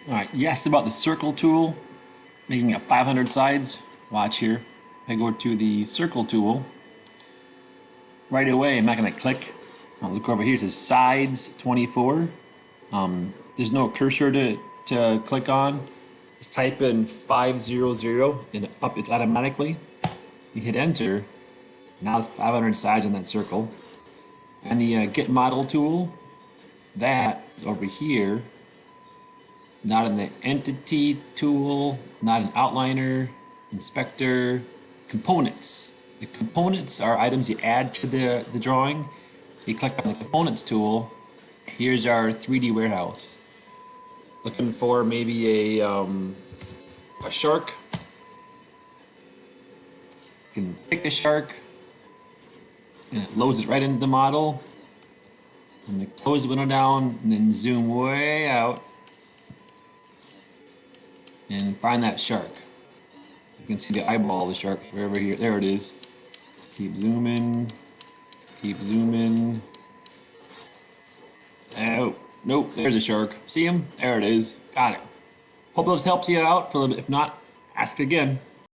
All right, you asked about the circle tool, making it 500 sides. Watch here. I go to the circle tool. Right away, I'm not going to click. I'll look over here. It says sides 24. There's no cursor to click on. Just type in 500 and up it's automatically. You hit enter. Now it's 500 sides on that circle. And the get model tool, that is over here. Not in the entity tool, not an outliner, inspector, components. The components are items you add to the drawing. You click on the components tool. Here's our 3D warehouse. Looking for maybe a shark. You can pick a shark and it loads it right into the model. I'm gonna close the window down and then zoom way out and find that shark. You can see the eyeball of the shark forever here. There it is. Keep zooming. Keep zooming. Oh, nope, there's a shark. See him? There it is. Got it. Hope this helps you out. If not, ask again.